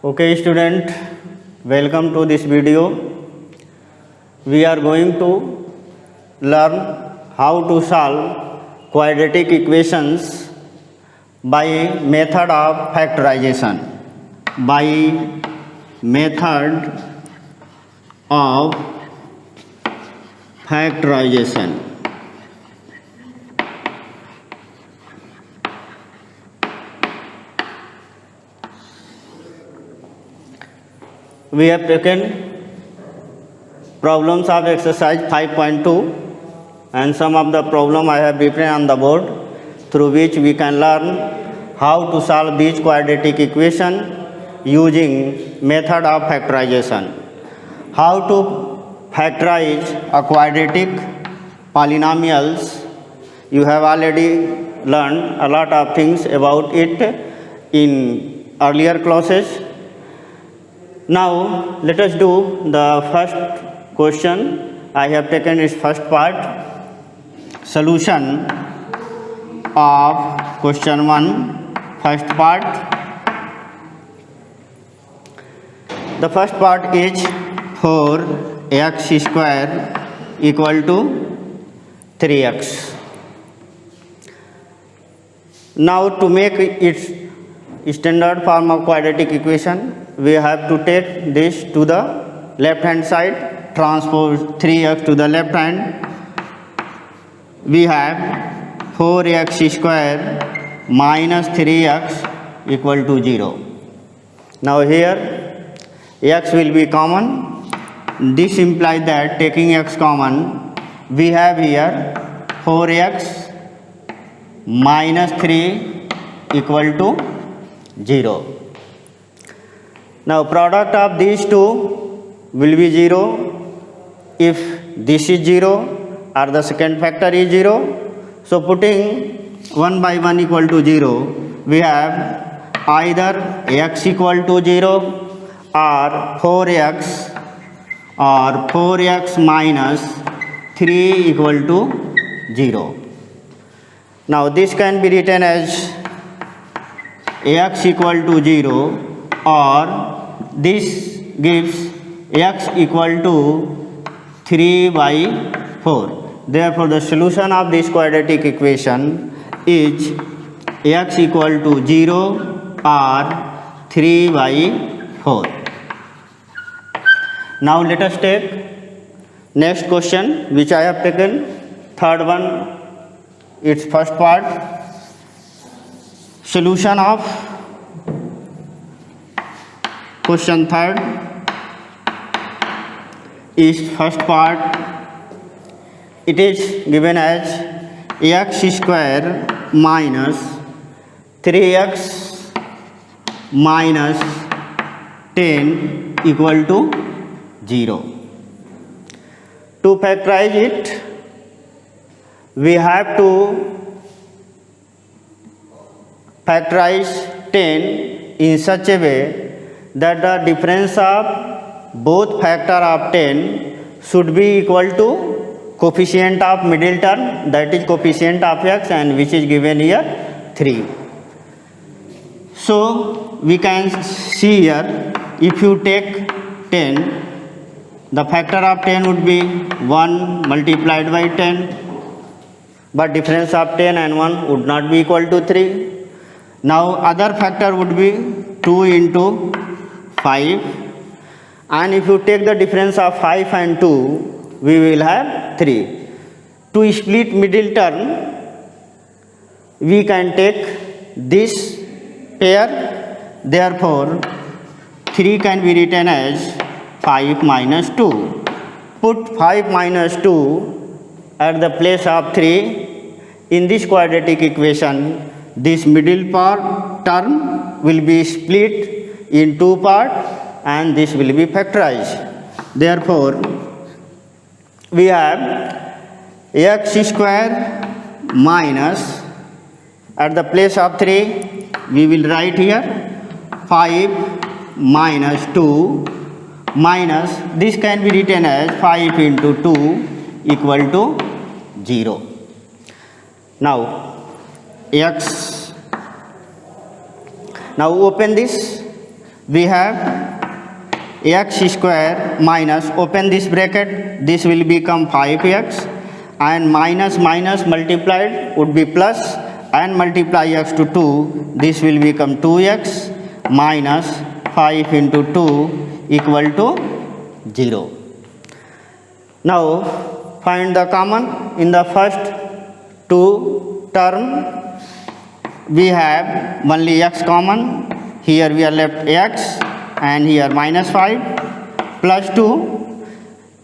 Okay student, welcome to this video. We are going to learn how to solve quadratic equations by method of factorization. By method of factorization. We have taken problems of exercise 5.2 and some of the problem I have written on the board, through which we can learn how to solve these quadratic equation using method of factorization. How to factorize a quadratic polynomials, you have already learned a lot of things about it in earlier classes. Now let us do the first question. I have taken its first part, solution of question 1, first part. The first part is 4x square equal to 3x. Now to make its standard form of quadratic equation, we have to take this to the left hand side, transpose 3x to the left hand. We have 4x square minus 3x equal to 0. Now here x will be common. This implies that taking x common, we have here 4x minus 3 equal to 0. Now product of these two will be 0 if this is 0 or the second factor is 0. So putting 1 by 1 equal to 0, we have either x equal to 0 or 4x minus 3 equal to 0. Now this can be written as x equal to 0, or this gives x equal to 3 by 4. Therefore the solution of this quadratic equation is x equal to 0 or 3 by 4. Now let us take next question, which I have taken, third one, its first part, solution of question third is first part. It is given as x square minus 3x minus 10 equal to 0. To factorize it, we have to factorize 10 in such a way that the difference of both factor of 10 should be equal to coefficient of middle term, that is coefficient of x, and which is given here 3. So we can see here, if you take 10, the factor of 10 would be 1 multiplied by 10, but difference of 10 and 1 would not be equal to 3. Now other factor would be 2 into 5, and if you take the difference of 5 and 2, we will have 3. To split middle term, we can take this pair, therefore 3 can be written as 5 minus 2. Put 5 minus 2 at the place of 3 in this quadratic equation. This middle part term will be split in two parts and this will be factorized. Therefore we have x square minus, at the place of 3 we will write here 5 minus 2 minus, this can be written as 5 into 2 equal to 0. Now x, now open this, we have x square minus, open this bracket, this will become 5x, and minus minus multiplied would be plus, and multiply x to 2, this will become 2x minus 5 into 2 equal to 0. Now find the common in the first two term. We have only x common. Here we are left x, and here minus 5 plus 2.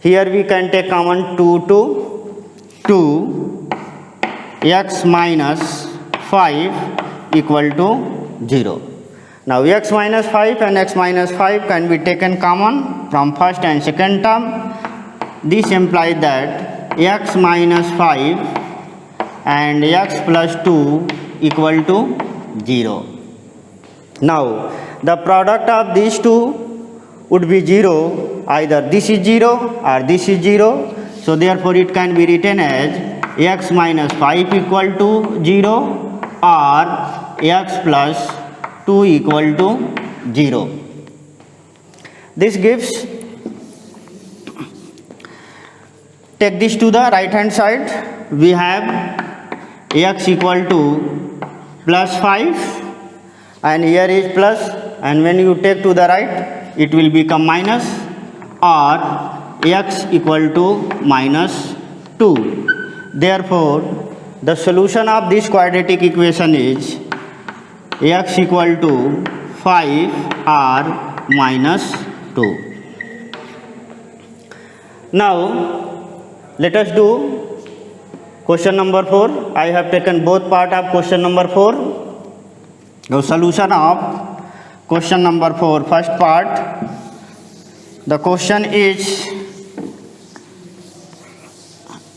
Here we can take common 2 x minus 5 equal to 0. Now x minus 5 and x minus 5 can be taken common from first and second term. This implies that x minus 5 and x plus 2 equal to 0. Now the product of these two would be 0. Either this is 0 or this is 0. So therefore it can be written as x minus 5 equal to 0 or x plus 2 equal to 0. This gives, take this to the right hand side, we have x equal to plus 5, and here is plus, and when you take to the right it will become minus, or x equal to minus 2. Therefore the solution of this quadratic equation is x equal to 5 or minus 2. Now let us do question number 4. I have taken both part of question number 4. The solution of question number 4, first part. The question is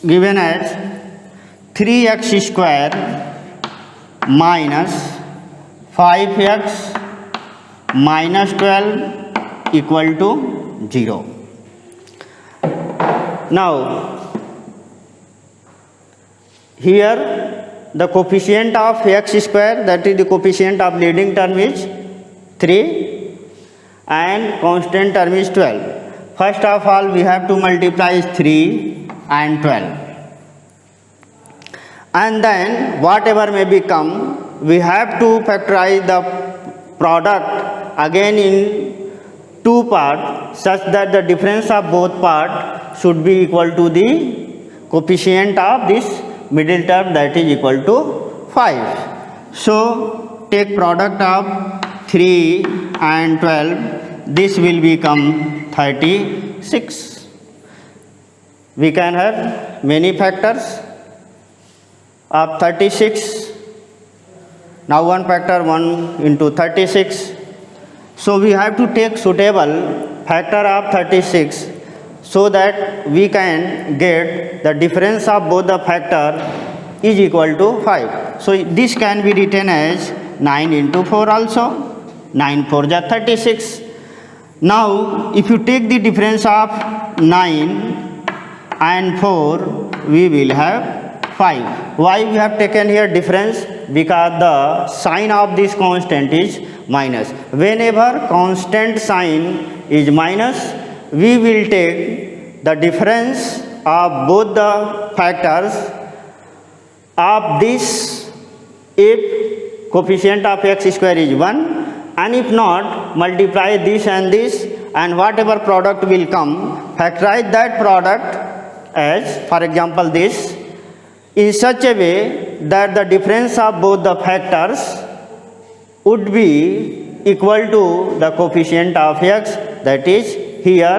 given as 3x square minus 5x minus 12 equal to 0. Now here the coefficient of x square, that is the coefficient of leading term, is 3 and constant term is 12. First of all we have to multiply 3 and 12, and then whatever may become, we have to factorize the product again in two parts such that the difference of both parts should be equal to the coefficient of this middle term, that is equal to 5. So take product of 3 and 12, this will become 36. We can have many factors of 36. Now one factor 1 into 36. So we have to take suitable factor of 36 so that we can get the difference of both the factor is equal to 5. So this can be written as 9 into 4 also. 9 4 is 36. Now if you take the difference of 9 and 4, we will have 5. Why we have taken here difference? Because the sign of this constant is minus. Whenever constant sign is minus, we will take the difference of both the factors of this if coefficient of x square is 1, and if not, multiply this and this, and whatever product will come, factorize that product as, for example, this, in such a way that the difference of both the factors would be equal to the coefficient of x, that is here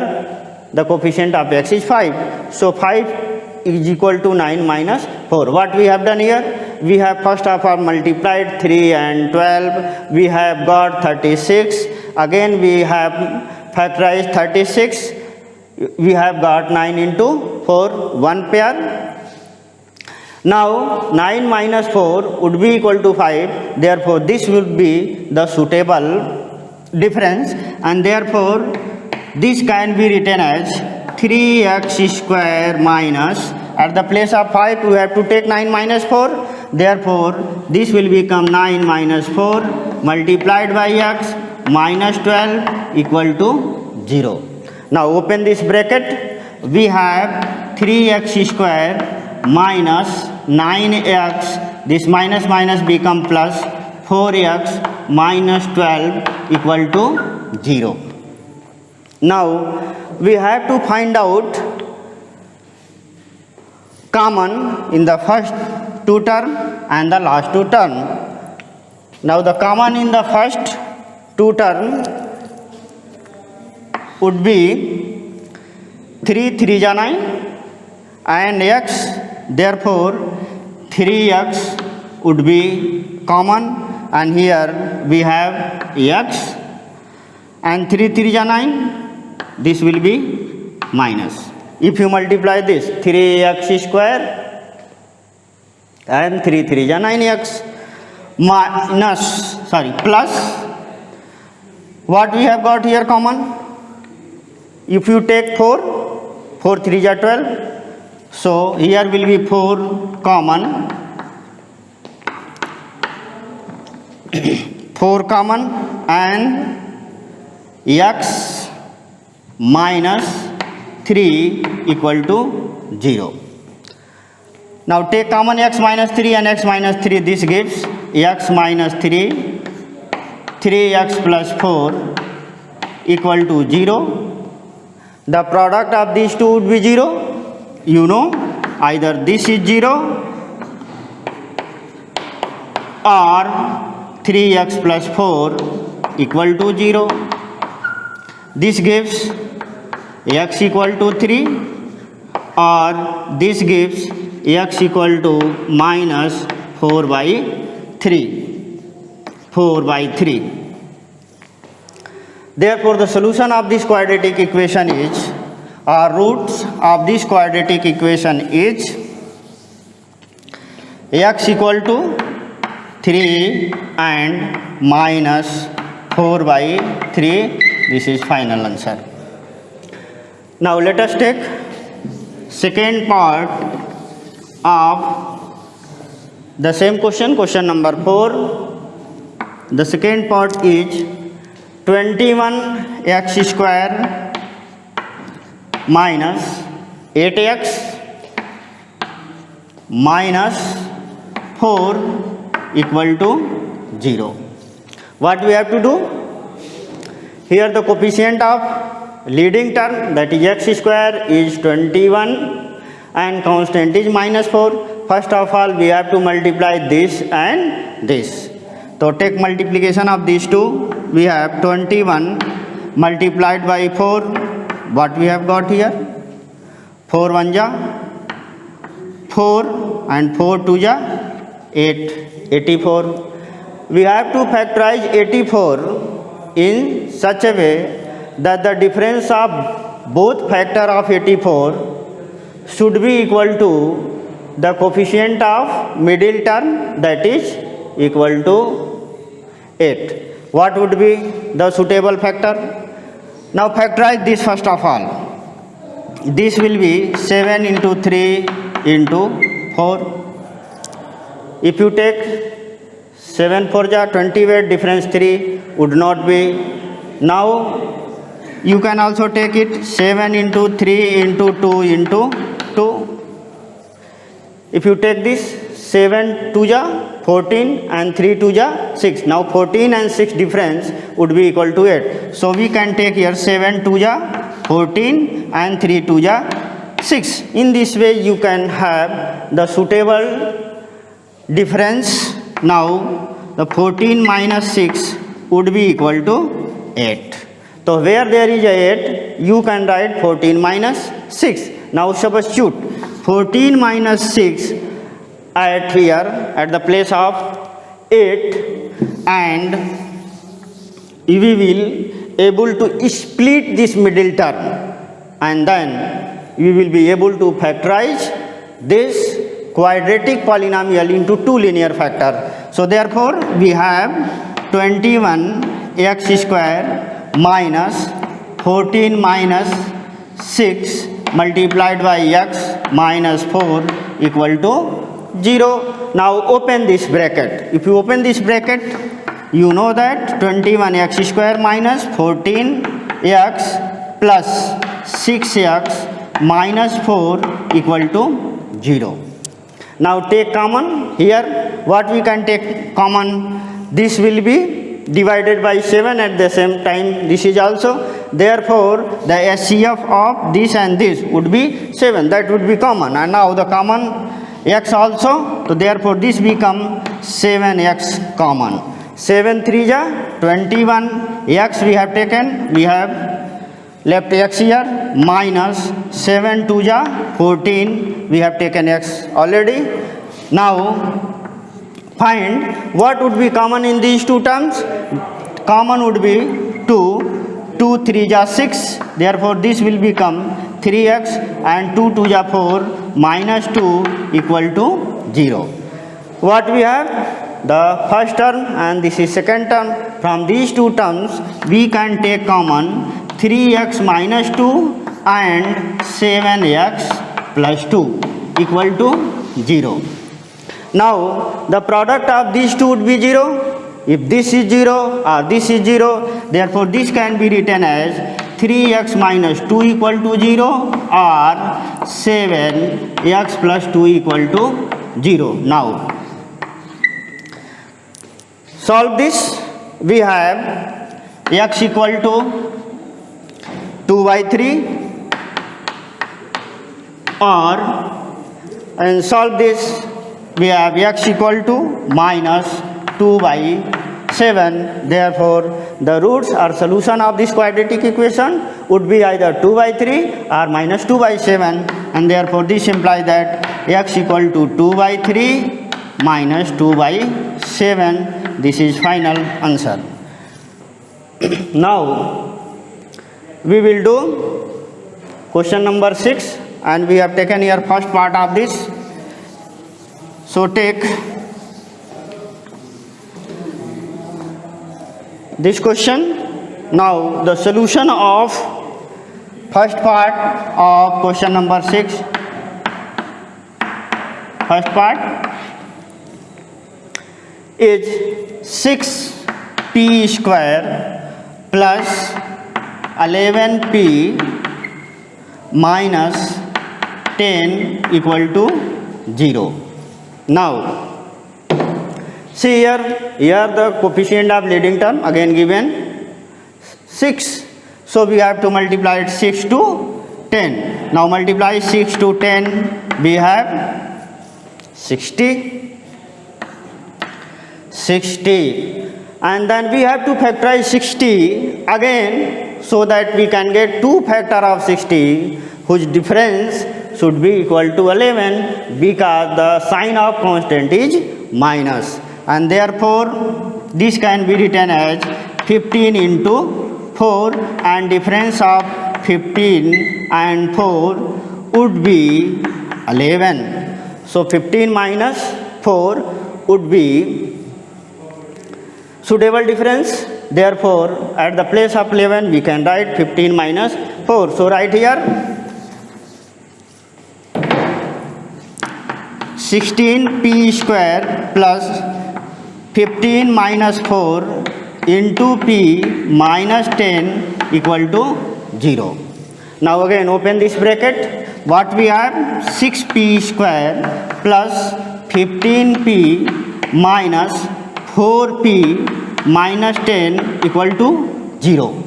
the coefficient of x is 5. So 5 is equal to 9 minus 4. What we have done here? We have first of all multiplied 3 and 12. We have got 36. Again we have factorized 36. We have got 9 into 4, 1 pair. Now 9 minus 4 would be equal to 5. Therefore this would be the suitable difference, and therefore this can be written as 3x square minus, at the place of 5 we have to take 9 minus 4. Therefore this will become 9 minus 4 multiplied by x minus 12 equal to 0. Now open this bracket. We have 3x square minus 9x. This minus minus become plus 4x minus 12 equal to 0. Now we have to find out common in the first two term and the last two term. Now the common in the first two term would be 3 3 is 9 and x, therefore 3x would be common, and here we have x, and 3 3 is 9, this will be minus. If you multiply this 3x square and 3 3 is 9x plus what we have got here common. If you take 4 3 is 12, so here will be 4 common, 4 common, and x minus 3 equal to 0. Now take common x minus 3 and x minus 3, this gives x minus 3, 3x plus 4 equal to 0. The product of these two would be 0. You know, either this is 0 or 3x plus 4 equal to 0. This gives x equal to 3, or this gives x equal to minus 4 by 3. 4 by 3. Therefore, the solution of this quadratic equation is, or roots of this quadratic equation is x equal to 3 and minus 4 by 3. This is final answer. Now let us take second part of the same question, question number 4. The second part is 21x square minus 8x minus 4 equal to 0. What we have to do? Here the coefficient of leading term, that is x square, is 21 and constant is minus 4. First of all, we have to multiply this and this. So take multiplication of these two. We have 21 multiplied by 4. What we have got here? 4 1 ja 4 and 4 2 ja 8, 84. We have to factorize 84 in such a way that the difference of both factor of 84 should be equal to the coefficient of middle term, that is equal to 8. What would be the suitable factor? Now factorize this first of all. This will be 7 into 3 into 4. If you take 7 4 ja 28, difference 3 would not be. Now you can also take it 7 into 3 into 2 into 2. If you take this 7 2 ja 14 and 3 2 ja 6. Now 14 and 6 difference would be equal to 8. So we can take here 7 2 ja 14 and 3 2 ja 6. In this way you can have the suitable difference. Now the 14 minus 6 would be equal to 8. So where there is a 8, you can write 14 minus 6. Now substitute 14 minus 6 at here at the place of 8, and we will able to split this middle term, and then we will be able to factorize this quadratic polynomial into two linear factors. So therefore we have 21x square minus 14 minus 6 multiplied by x minus 4 equal to 0. Now open this bracket. If you open this bracket, you know that 21x square minus 14x plus 6x minus 4 equal to 0. Now take common here. What we can take common? This will be divided by 7 at the same time. This is also. Therefore, the SCF of this and this would be 7. That would be common. And now the common x also. So therefore, this become 7x common. 7 3 ja 21. X we have taken. We have left x here minus 7 2 ja 14. We have taken x already. Now find what would be common in these two terms. Common would be 2. 2 3 ja 6. Therefore this will become 3x and 2 2 ja 4 minus 2 equal to 0. What we have? The first term and this is second term. From these two terms we can take common 3x minus 2 and 7x plus 2 equal to 0. Now the product of these two would be 0. If this is 0 or this is 0, therefore this can be written as 3x minus 2 equal to 0 or 7x plus 2 equal to 0. Now solve this. We have x equal to 2 by 3 or, and solve this, we have x equal to minus 2 by 7. Therefore the roots or solution of this quadratic equation would be either 2 by 3 or minus 2 by 7, and therefore this implies that x equal to 2 by 3 minus 2 by 7. This is final answer. Now we will do question number 6, and we have taken here first part of this. So take this question. Now the solution of first part of question number 6. First part is 6p square plus 11p minus 10 equal to 0. Now see here the coefficient of leading term again given 6. So we have to multiply it 6 to 10. Now multiply 6 to 10, we have 60. And then we have to factorize 60 again so that we can get 2 factor of 60 whose difference should be equal to 11 because the sign of constant is minus, and therefore this can be written as 15 into 4, and difference of 15 and 4 would be 11. So 15 minus 4 would be suitable difference. Therefore at the place of 11 we can write 15 minus 4. So write here 16p square plus 15 minus 4 into p minus 10 equal to 0. Now again open this bracket. What we have? 6p square plus 15p minus 4p minus 10 equal to 0.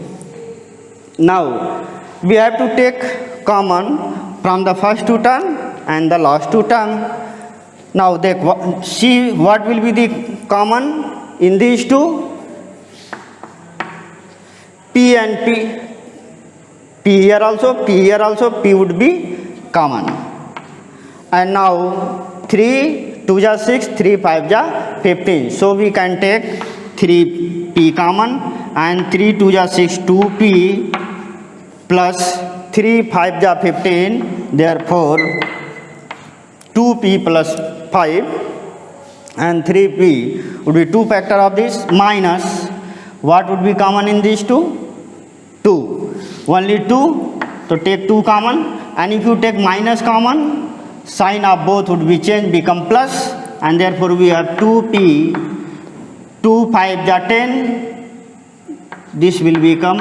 Now we have to take common from the first two term and the last two term. Now see what will be the common in these two. P and P here also, P would be common. And now 3 2 ja 6, 3 5 ja 15. So we can take 3p common, and 3 2 ja 6 2p plus 3 5 ja 15. Therefore 2p plus 5 and 3p would be 2 factor of this minus what would be common in these two? 2. Only 2. So take 2 common, and if you take minus common, sign of both would be changed, become plus, and therefore we have 2p 2 5 the 10. This will become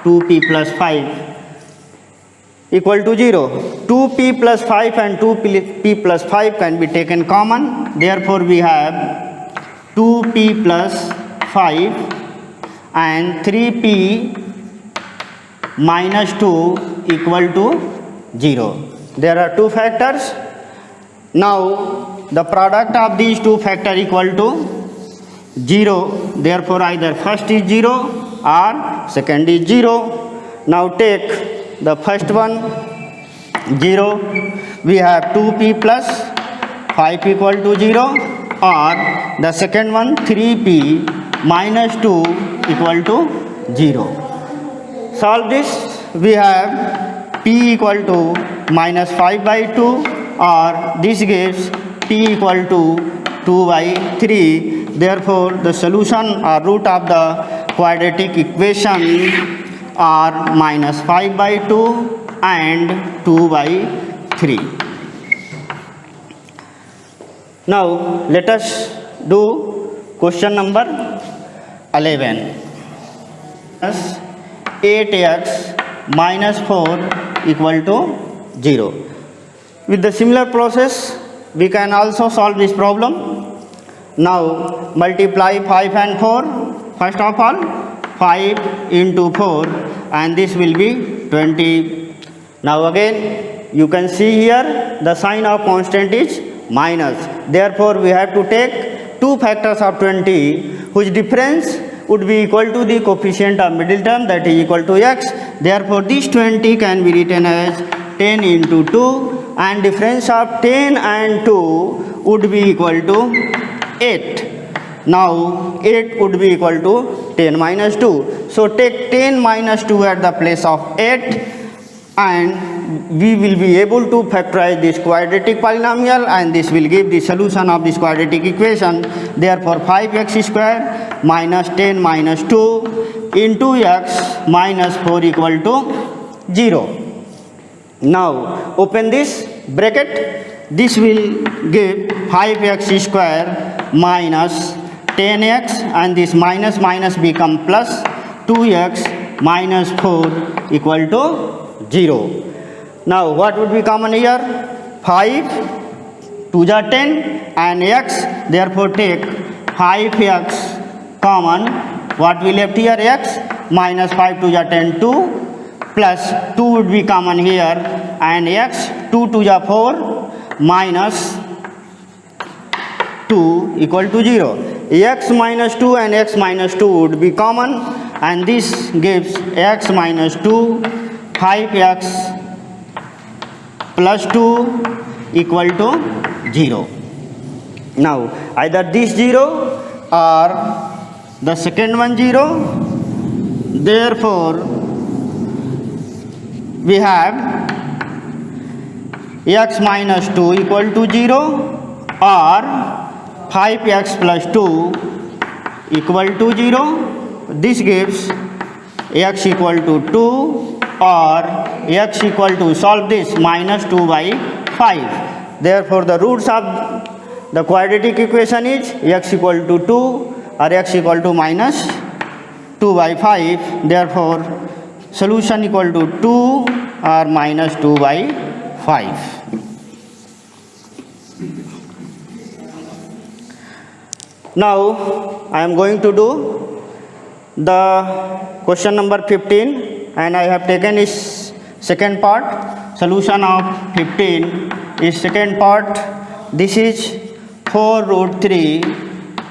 2p plus 5 equal to 0. 2p plus 5 and 2p plus 5 can be taken common. Therefore, we have 2p plus 5 and 3p minus 2 equal to 0. There are two factors. Now, the product of these two factors equal to 0. Therefore, either first is 0 or second is 0. Now, take the first one 0. We have 2p plus 5 equal to 0, or the second one 3p minus 2 equal to 0. Solve this. We have p equal to minus 5 by 2, or this gives p equal to 2 by 3. Therefore, the solution or root of the quadratic equation are minus 5 by 2 and 2 by 3. Now, let us do question number 11. 8x minus 4 equal to 0. With the similar process, we can also solve this problem. Now, multiply 5 and 4. First of all, 5 into 4, and this will be 20. Now again, you can see here the sign of constant is minus. Therefore, we have to take two factors of 20, whose difference would be equal to the coefficient of middle term, that is equal to x. Therefore, this 20 can be written as 10 into 2, and difference of 10 and 2 would be equal to 8. Now, 8 would be equal to 10 minus 2. So, take 10 minus 2 at the place of 8, and we will be able to factorize this quadratic polynomial, and this will give the solution of this quadratic equation. Therefore, 5x square minus 10 minus 2 into x minus 4 equal to 0. Now, open this bracket. This will give 5x square minus 10x, and this minus minus become plus 2x minus 4 equal to 0. Now, what would be common here? 5 2 are 10 and x. Therefore, take 5x common. What we left here? X minus 5 2 are 10, 2 plus 2 would be common here, and x 2 2 are 4 minus 2 equal to 0. X minus 2 and x minus 2 would be common, and this gives x minus 2, 5x plus 2 equal to 0. Now, either this 0 or the second one 0. Therefore, we have x minus 2 equal to 0, or 5x plus 2 equal to 0. This gives x equal to 2, or x equal to, solve this, minus 2 by 5. Therefore, the roots of the quadratic equation is x equal to 2 or x equal to minus 2 by 5. Therefore, solution equal to 2 or minus 2 by 5. Now, I am going to do the question number 15, and I have taken its second part. Solution of 15 is second part. This is 4 root 3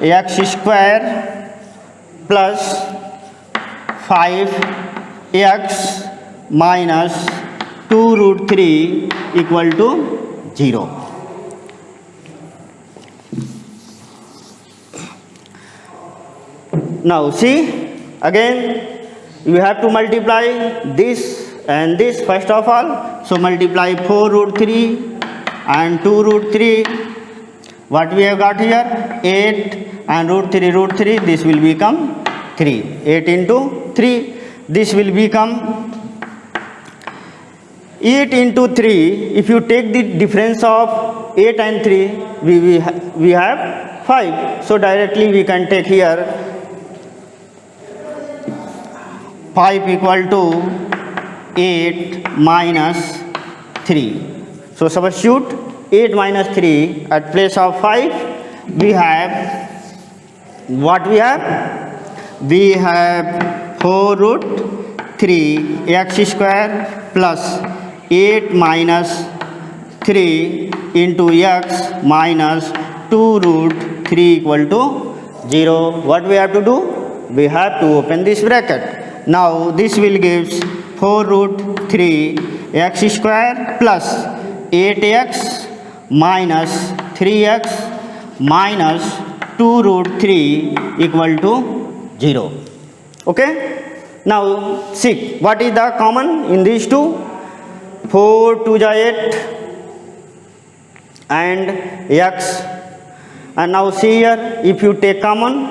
x square plus 5x minus 2 root 3 equal to 0. Now see, again you have to multiply this and this first of all. So multiply 4 root 3 and 2 root 3. What we have got here? 8 and root 3, this will become 3. 8 into 3, this will become 8 into 3. If you take the difference of 8 and 3, we have 5. So directly we can take here 5 equal to 8 minus 3. So substitute 8 minus 3 at place of 5. We have what we have? We have 4 root 3 x square plus 8 minus 3 into x minus 2 root 3 equal to 0. What we have to do? We have to open this bracket. Now this will give 4 root 3 x square plus 8x minus 3x minus 2 root 3 equal to 0. Okay? Now see what is the common in these two? 4 2 8 and x. And now see here, if you take common,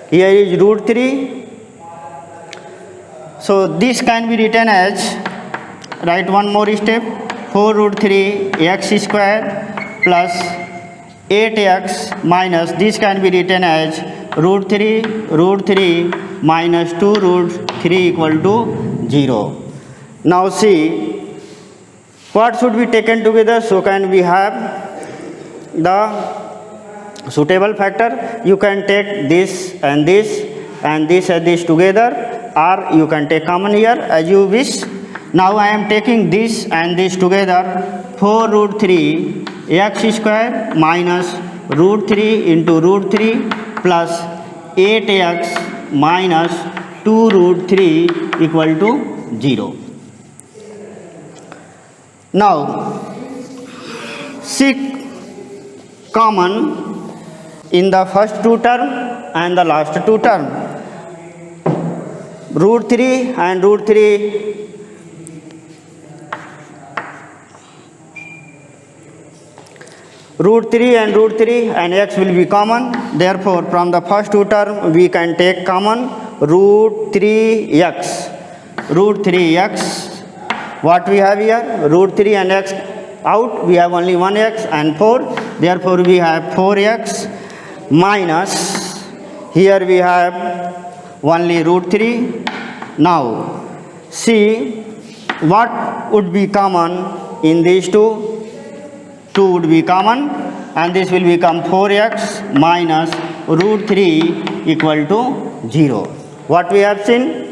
here is root 3. So this can be written as, write one more step, 4 root 3 x square plus 8x minus, this can be written as root 3 minus 2 root 3 equal to 0. Now see, what should be taken together? So can we have the suitable factor? You can take this and this and this together, or you can take common here as you wish. Now I am taking this and this together, 4 root 3 x square minus root 3 into root 3 plus 8x minus 2 root 3 equal to 0. Now seek common in the first two term and the last two term. Root 3 and root 3 and x will be common. Therefore, from the first two term we can take common root 3x. Root 3x. What we have here? Root 3 and x out. We have only one x and 4. Therefore, we have 4x minus. Here we have only root 3. Now, see what would be common in these two. 2 would be common and this will become 4x minus root 3 equal to 0. What we have seen?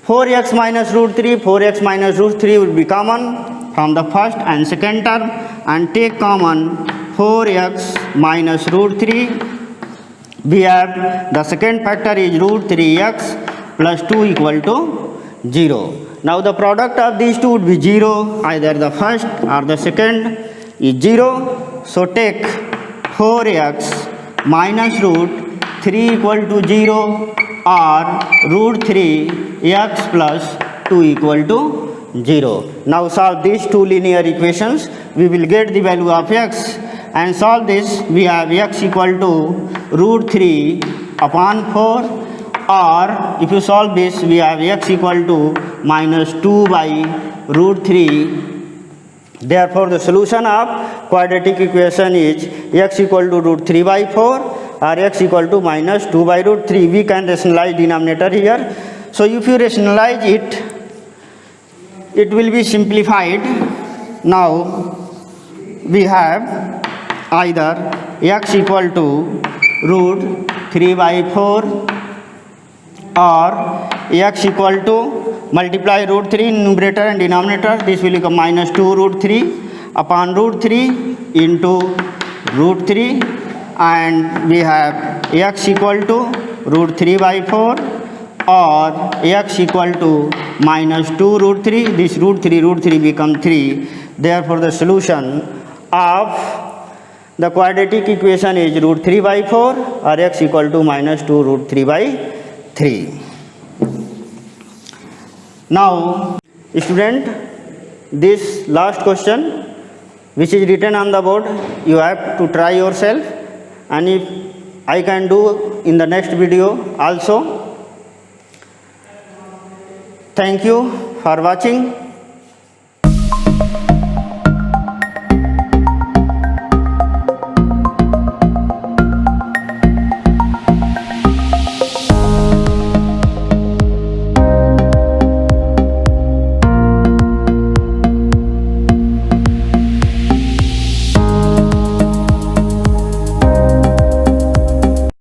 4x minus root 3, 4x minus root 3 will be common from the first and second term, and take common 4x minus root 3. We have the second factor is root 3x plus 2 equal to 0. Now the product of these two would be 0, either the first or the second is 0. So take 4x minus root 3 equal to 0 or root 3x plus 2 equal to 0. Now solve these two linear equations. We will get the value of x, and solve this. We have x equal to root 3 upon 4, or if you solve this, we have x equal to minus 2 by root 3. Therefore, the solution of quadratic equation is x equal to root 3 by 4 or x equal to minus 2 by root 3. We can rationalize denominator here. So, if you rationalize it, it will be simplified. Now, we have either x equal to root 3 by 4 or x equal to multiply root 3 in numerator and denominator. This will become minus 2 root 3 upon root 3 into root 3, and we have x equal to root 3 by 4 or x equal to minus 2 root 3. This root 3 become 3. Therefore, the solution of the quadratic equation is root 3 by 4 or x equal to minus 2 root 3 by 3. Now, student, this last question which is written on the board, you have to try yourself, and if I can do in the next video also. Thank you for watching.